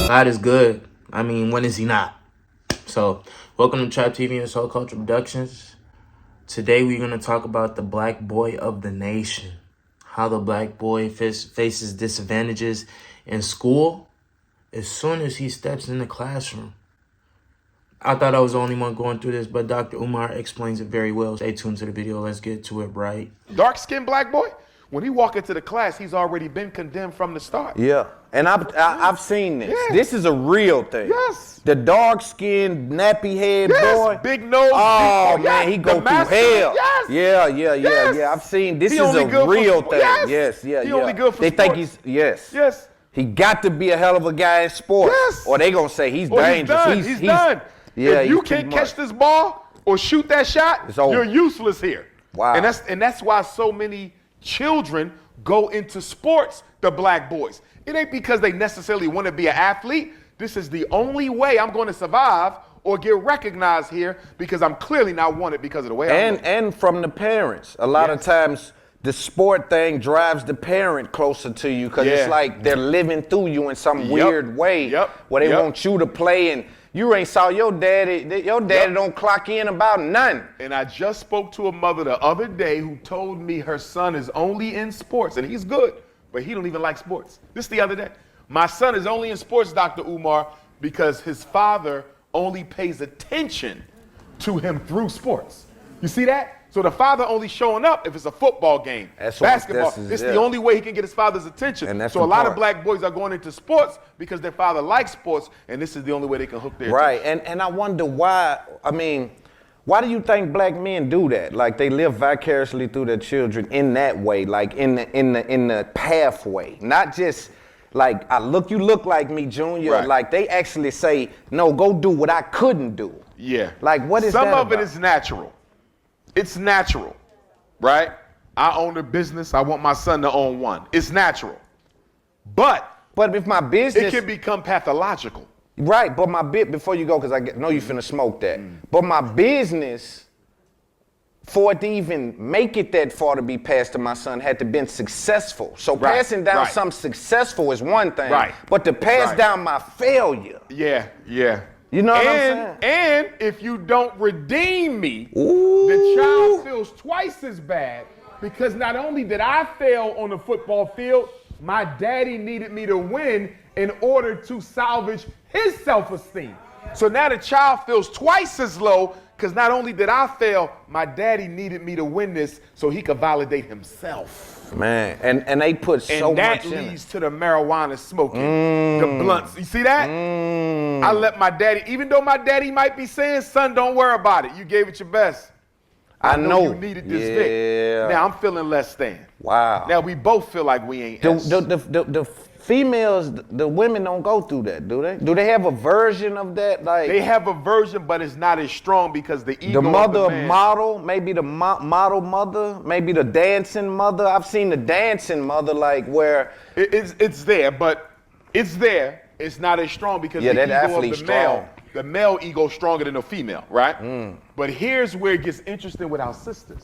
God is good. I mean, when is he not? So, welcome to T.R.A.P. TV and Soul Culture Productions. Today, we're going to talk about the black boy of the nation. How the black boy faces disadvantages in school as soon as he steps in the classroom. I thought I was the only one going through this, but Dr. Umar explains it very well. Stay tuned to the video. Let's get to it right. Dark-skinned black boy, when he walk into the class, he's already been condemned from the start. Yeah, and I've seen this. Yeah. This is a real thing. Yes. The dark-skinned, nappy-head boy. Big nose. Oh, big man, he go through hell. Yes. Yeah. I've seen this. Is a real thing. Yes. He only good for They sports. think he's, Yes. He got to be a hell of a guy in sports. Yes. Or they gonna say he's dangerous. He's done. Yeah, if you can't catch this ball or shoot that shot, it's over. You're useless here. Wow. And that's why so many children go into sports, the black boys. It ain't because they necessarily want to be an athlete. This is the only way I'm going to survive or get recognized here because I'm clearly not wanted because of the way I look. And from the parents. A lot of times the sport thing drives the parent closer to you because it's like they're living through you in some weird way where they want you to play and you ain't saw your daddy. Your daddy don't clock in about nothing. And I just spoke to a mother the other day who told me her son is only in sports, and he's good, but he don't even like sports. This the other day. My son is only in sports, Dr. Umar, because his father only pays attention to him through sports. You see that? So the father only showing up if it's a football game, basketball. It's the only way he can get his father's attention. And so a lot of black boys are going into sports because their father likes sports, and this is the only way they can hook their attention. And I wonder why, why do you think black men do that? Like they live vicariously through their children in that way, like in the pathway, not just like you look like me, Junior. Like they actually say, no, go do what I couldn't do. Yeah. Like what is that Some of about? it is natural. It's natural, right? I own a business. I want my son to own one. It's natural. But if my business, it can become pathological. Right, but before you go, because I know you finna smoke that. But my business, for it to even make it that far to be passed to my son, had to been successful. So passing down something successful is one thing. But to pass down my failure. Yeah. You know what I'm saying? And if you don't redeem me, the child feels twice as bad because not only did I fail on the football field, my daddy needed me to win in order to salvage his self-esteem. So now the child feels twice as low because not only did I fail, my daddy needed me to win this so he could validate himself. Man, and they put so much in it. And that leads to the marijuana smoking, the blunts. You see that? I let my daddy, even though my daddy might be saying, son, don't worry about it. You gave it your best. I know you needed this Vic. Now I'm feeling less than. Wow. Now we both feel like we ain't The females, the women don't go through that, do they? Do they have a version of that? Like they have a version, but it's not as strong because the ego. The mother of the man, model, maybe the model mother, maybe the dancing mother. I've seen the dancing mother, like where it's there, but it's there. It's not as strong because the that ego athlete's of the male. strong. The male ego is stronger than the female, right? But here's where it gets interesting with our sisters.